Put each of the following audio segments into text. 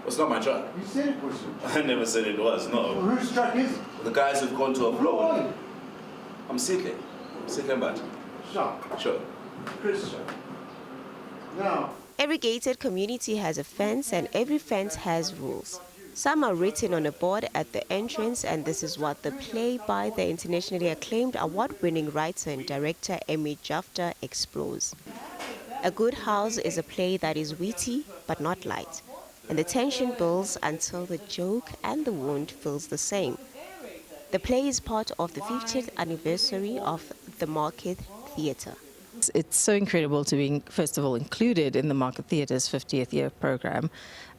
It's not my truck. You said it was your truck. I never said it was, no. Well, whose truck is it? The guys who've gone to a Who floor. are you? I'm Sikhe. Sikhe Mbathi. Sure. Sure. Christian. Now. Every gated community has a fence, and every fence has rules. Some are written on a board at the entrance, and this is what the play by the internationally acclaimed award-winning writer and director Amy Jephta explores. A Good House is a play that is witty but not light, and the tension builds until the joke and the wound feels the same. The play is part of the 50th anniversary of the Market Theatre. It's so incredible to be, first of all, included in the Market Theatre's 50th year program.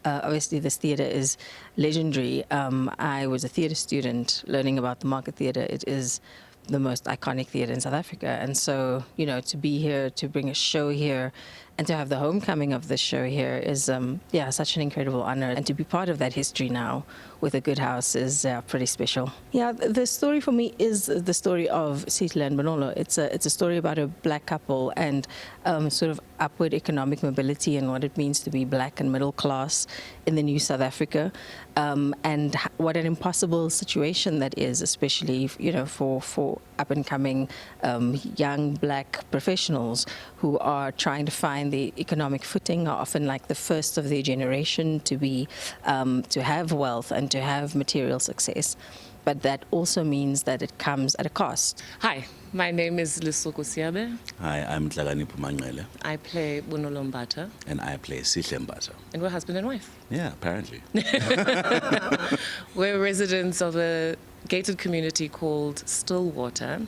Obviously, this theatre is legendary. I was a theatre student learning about the Market Theatre. It is the most iconic theatre in South Africa. And so, you know, to be here, to bring a show here, and to have the homecoming of this show here is, yeah, such an incredible honor. And to be part of that history now with A Good House is pretty special. Yeah, the story for me is the story of Sihle and Bonolo. It's a story about a black couple and sort of upward economic mobility and what it means to be black and middle class in the new South Africa, and what an impossible situation that is, especially, you know, for up-and-coming young black professionals who are trying to find the economic footing, are often like the first of their generation to be to have wealth and to have material success. But that also means that it comes at a cost. Hi, my name is Lesoko Siabe. Hi, I'm Sipho Mnguni. I play Bonolo Mbatha. And I play Sihle Mbatha. And we're husband and wife. Yeah, apparently. We're residents of a gated community called Stillwater.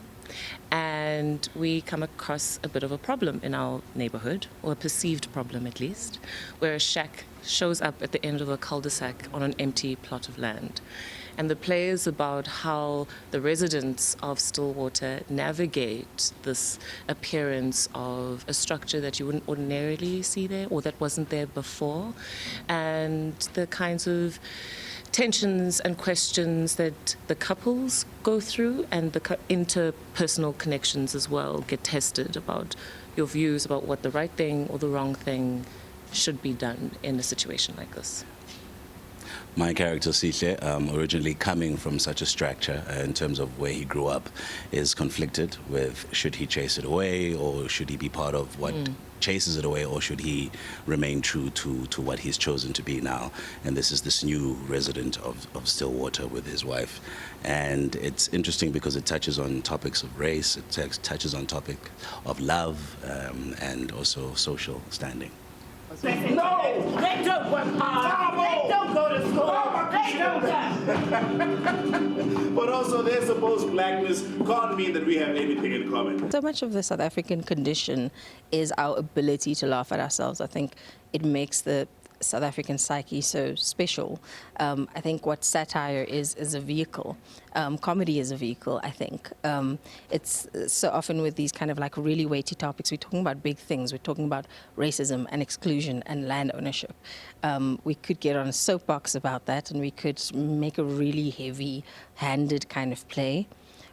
And we come across a bit of a problem in our neighborhood, or a perceived problem at least, where a shack shows up at the end of a cul-de-sac on an empty plot of land. And the play is about how the residents of Stillwater navigate this appearance of a structure that you wouldn't ordinarily see there, or that wasn't there before, and the kinds of tensions and questions that the couples go through, and the interpersonal connections as well get tested about your views about what the right thing or the wrong thing should be done in a situation like this. My character, Sihle, originally coming from such a structure in terms of where he grew up, is conflicted with should he chase it away, or should he be part of what chases it away, or should he remain true to what he's chosen to be now. And this is this new resident of Stillwater with his wife. And it's interesting because it touches on topics of race, it touches on topic of love, and also social standing. No, they don't work hard. They don't go to school. They don't. But also, their supposed blackness can't mean that we have anything in common. So much of the South African condition is our ability to laugh at ourselves. I think it makes the South African psyche so special. I think what satire is a vehicle. Comedy is a vehicle, I think. It's so often with these kind of like really weighty topics, we're talking about big things. We're talking about racism and exclusion and land ownership. We could get on a soapbox about that, and we could make a really heavy-handed kind of play.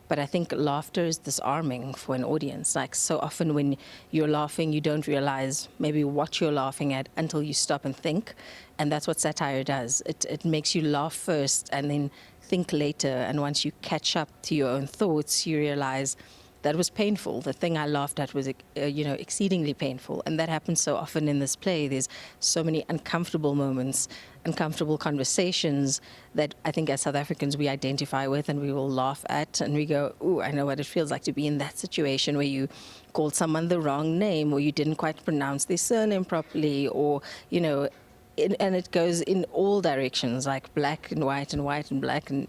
But I think laughter is disarming for an audience. Like, so often when you're laughing, you don't realize maybe what you're laughing at until you stop and think. And that's what satire does. It makes you laugh first and then think later. And once you catch up to your own thoughts, you realize that was painful. The thing I laughed at was, exceedingly painful. And that happens so often in this play. There's so many uncomfortable moments, uncomfortable conversations that I think as South Africans we identify with and we will laugh at, and we go, ooh, I know what it feels like to be in that situation where you called someone the wrong name, or you didn't quite pronounce their surname properly, or, and it goes in all directions, like black and white and black, and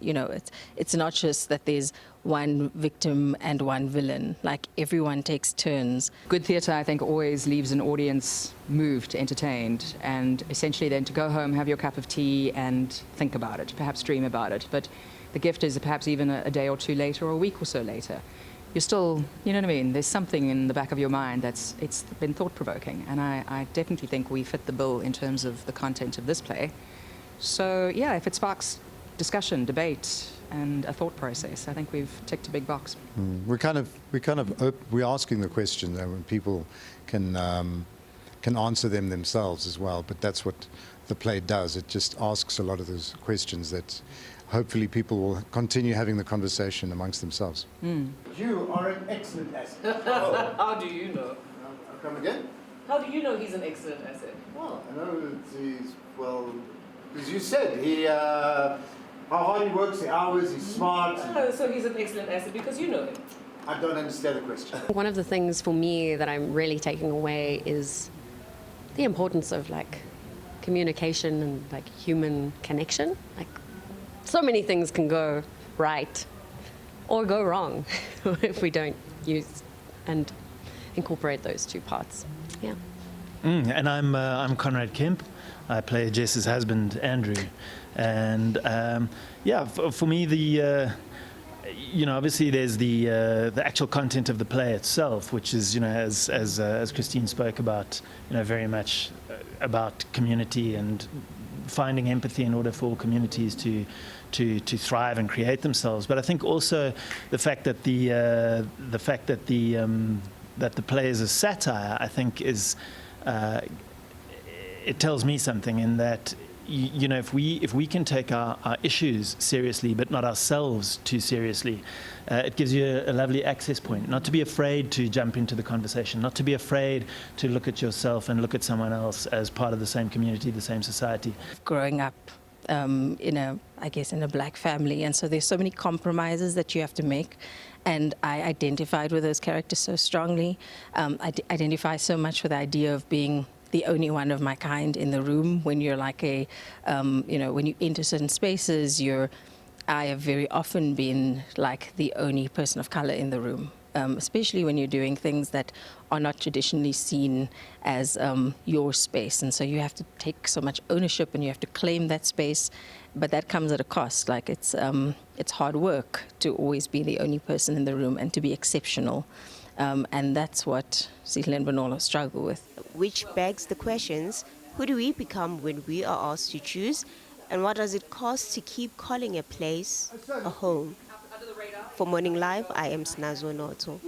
it's not just that there's one victim and one villain. Like, everyone takes turns. Good theatre, I think, always leaves an audience moved, entertained, and essentially then to go home, have your cup of tea and think about it, perhaps dream about it. But the gift is perhaps even a day or two later, or a week or so later, you're still, you know what I mean, there's something in the back of your mind it's been thought-provoking. And I definitely think we fit the bill in terms of the content of this play. So yeah, if it sparks discussion, debate, and a thought process, I think we've ticked a big box. We're asking the question when people can answer them themselves as well. But that's what the play does. It just asks a lot of those questions that hopefully people will continue having the conversation amongst themselves. You are an excellent asset. How do you know? Come again? How do you know he's an excellent asset? Well, I know that he's, well, as you said, how hard he works, the hours, he's smart. Oh, so he's an excellent asset because you know him. I don't understand the question. One of the things for me that I'm really taking away is the importance of like communication and like human connection. Like so many things can go right or go wrong if we don't use and incorporate those two parts. Yeah. And I'm Conrad Kemp. I play Jess's husband, Andrew. And for me, obviously there's the actual content of the play itself, which is, as Christine spoke about, very much about community and finding empathy in order for communities to thrive and create themselves. But I think also the fact that the play is a satire, I think is it tells me something in that if we can take our issues seriously but not ourselves too seriously, it gives you a lovely access point. Not to be afraid to jump into the conversation, not to be afraid to look at yourself and look at someone else as part of the same community, the same society. Growing up in a black family, and so there's so many compromises that you have to make, and I identified with those characters so strongly. I identify so much with the idea of being the only one of my kind in the room. When you're like when you enter certain spaces, I have very often been like the only person of color in the room, especially when you're doing things that are not traditionally seen as your space. And so you have to take so much ownership and you have to claim that space, but that comes at a cost. Like it's hard work to always be the only person in the room and to be exceptional. And that's what Sihle and Bonolo struggle with. Which begs the questions, who do we become when we are asked to choose? And what does it cost to keep calling a place a home? For Morning Live, I am Snazo Notho.